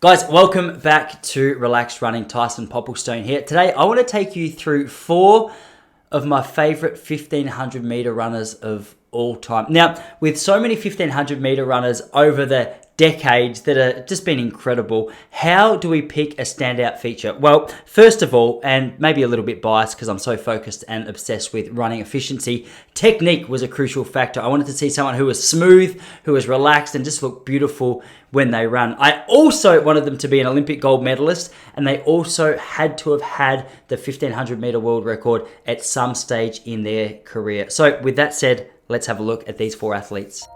Guys, welcome back to Relaxed Running. Tyson Popplestone here. Today, I want to take you through 4 of my favorite 1500 meter runners of all time. Now, with so many 1500 meter runners over the decades that have just been incredible, how do we pick a standout feature? Well, first of all, and maybe a little bit biased because I'm so focused and obsessed with running efficiency, technique was a crucial factor. I wanted to see someone who was smooth, who was relaxed, and just looked beautiful when they run. I also wanted them to be an Olympic gold medalist, and they also had to have had the 1500 meter world record at some stage in their career. So with that said, let's have a look at these 4 athletes.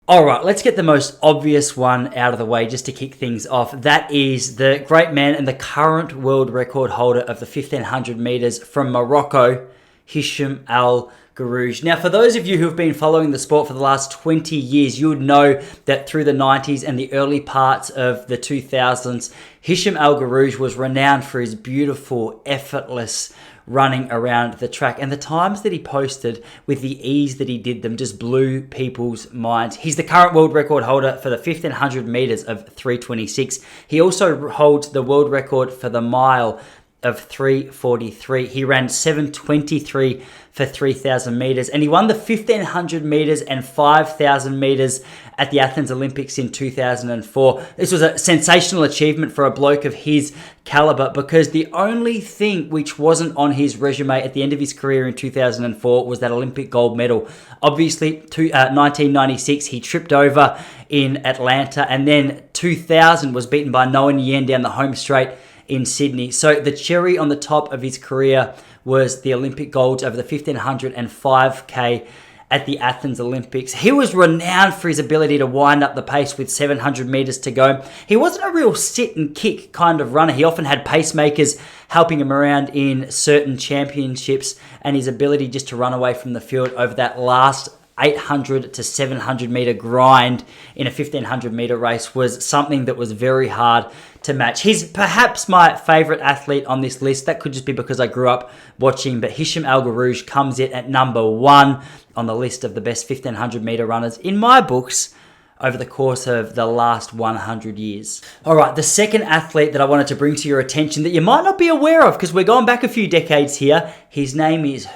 All right, let's get the most obvious one out of the way just to kick things off. That is the great man and the current world record holder of the 1500 meters from Morocco, Hisham Al Garouj. Now, for those of you who have been following the sport for the last 20 years, you would know that through the 90s and the early parts of the 2000s, Hisham Al Garouj was renowned for his beautiful, effortless running around the track, and the times that he posted with the ease that he did them just blew people's minds. He's the current world record holder for the 1500 meters of 3:26. He also holds the world record for the mile of 3:43. He ran 7:23 for 3,000 meters, and he won the 1500 meters and 5,000 meters at the Athens Olympics in 2004. This was a sensational achievement for a bloke of his caliber, because the only thing which wasn't on his resume at the end of his career in 2004 was that Olympic gold medal. Obviously, 1996, he tripped over in Atlanta, and then 2000 was beaten by Noah Nguyen down the home straight in Sydney. So the cherry on the top of his career was the Olympic golds over the 1500 and 5K at the Athens Olympics. He was renowned for his ability to wind up the pace with 700 meters to go. He wasn't a real sit and kick kind of runner. He often had pacemakers helping him around in certain championships, and his ability just to run away from the field over that last 800 to 700 meter grind in a 1500 meter race was something that was very hard to match. He's perhaps my favorite athlete on this list. That could just be because I grew up watching, but Hisham Al Garouj comes in at number 1 on the list of the best 1500 meter runners in my books over the course of the last 100 years. All right, the second athlete that I wanted to bring to your attention that you might not be aware of, because we're going back a few decades here, his name is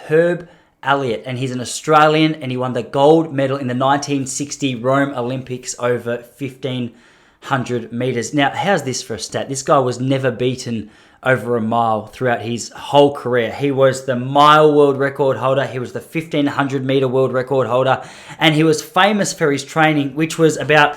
Elliott, and he's an Australian, and he won the gold medal in the 1960 Rome Olympics over 1500 meters. Now, how's this for a stat? This guy was never beaten over a mile throughout his whole career. He was the mile world record holder, he was the 1500 meter world record holder, and he was famous for his training, which was about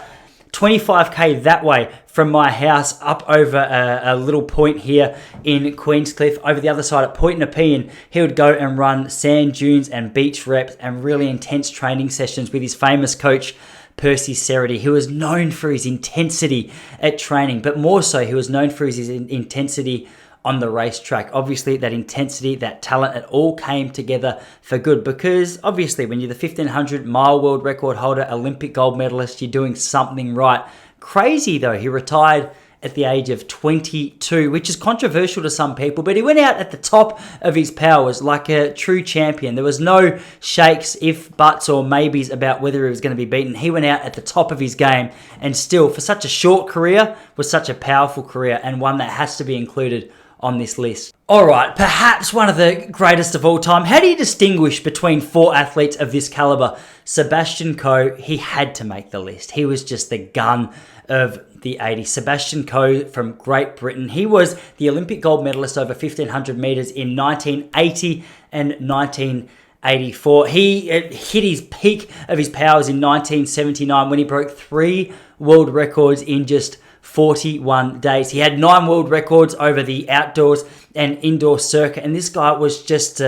25k that way from my house up over a little point here in Queenscliff. Over the other side at Point Nepean, he would go and run sand dunes and beach reps and really intense training sessions with his famous coach, Percy Cerrity, who was known for his intensity at training, but more so he was known for his intensity on the racetrack. Obviously, that intensity, that talent, it all came together for good, because obviously when you're the 1500 mile world record holder, Olympic gold medalist, you're doing something right. Crazy though, he retired at the age of 22, which is controversial to some people, but he went out at the top of his powers like a true champion. There was no shakes, if, buts, or maybes about whether he was going to be beaten. He went out at the top of his game, and still, for such a short career, was such a powerful career, and one that has to be included on this list. All right, perhaps one of the greatest of all time. How do you distinguish between 4 athletes of this caliber? Sebastian Coe, he had to make the list. He was just the gun of the 80s. Sebastian Coe from Great Britain. He was the Olympic gold medalist over 1500 meters in 1980 and 1984. He hit his peak of his powers in 1979 when he broke 3 world records in just 41 days. He had 9 world records over the outdoors and indoor circuit, and this guy was just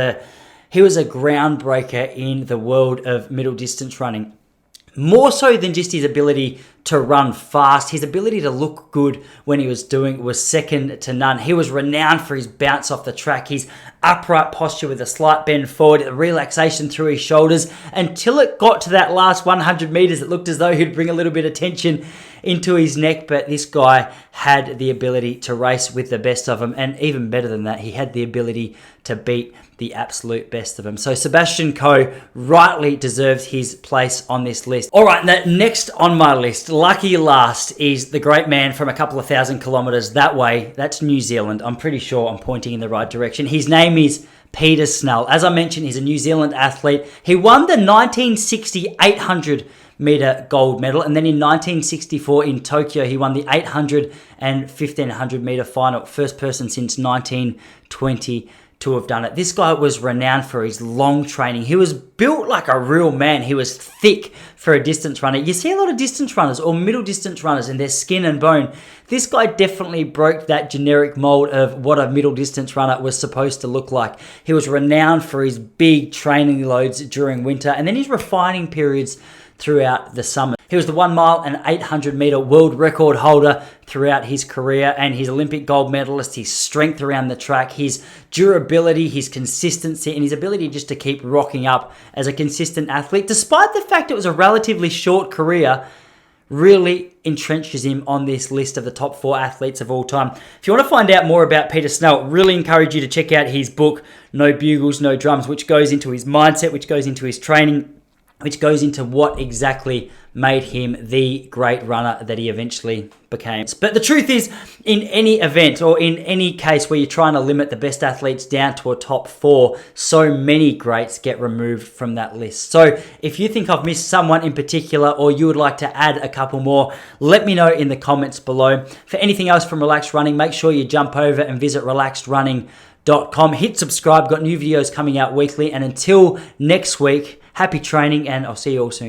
he was a groundbreaker in the world of middle distance running. More so than just his ability to run fast, his ability to look good when he was doing it was second to none. He was renowned for his bounce off the track, his upright posture with a slight bend forward, the relaxation through his shoulders, until it got to that last 100 meters. It looked as though he'd bring a little bit of tension into his neck, but this guy had the ability to race with the best of them, and even better than that, he had the ability to beat the absolute best of them. So Sebastian Coe rightly deserves his place on this list. All right, next on my list, lucky last, is the great man from a couple of thousand kilometers that way. That's New Zealand. I'm pretty sure I'm pointing in the right direction. His name is Peter Snell. As I mentioned, he's a New Zealand athlete. He won the 1960 800 meter gold medal, and then in 1964 in Tokyo, he won the 800 and 1500 meter final. First person since 1920 to have done it. This guy was renowned for his long training. He was built like a real man. He was thick for a distance runner. You see a lot of distance runners or middle distance runners and their skin and bone. This guy definitely broke that generic mold of what a middle distance runner was supposed to look like. He was renowned for his big training loads during winter and then his refining periods throughout the summer. He was the 1 mile and 800 meter world record holder throughout his career, and his Olympic gold medalist. His strength around the track, his durability, his consistency, and his ability just to keep rocking up as a consistent athlete, despite the fact it was a relatively short career, really entrenches him on this list of the top 4 athletes of all time. If you want to find out more about Peter Snell, really encourage you to check out his book, No Bugles, No Drums, which goes into his mindset, which goes into his training, which goes into what exactly made him the great runner that he eventually became. But the truth is, in any event or in any case where you're trying to limit the best athletes down to a top 4, so many greats get removed from that list. So if you think I've missed someone in particular or you would like to add a couple more, let me know in the comments below. For anything else from Relaxed Running, make sure you jump over and visit relaxedrunning.com. Hit subscribe, got new videos coming out weekly. And until next week, happy training, and I'll see you all soon.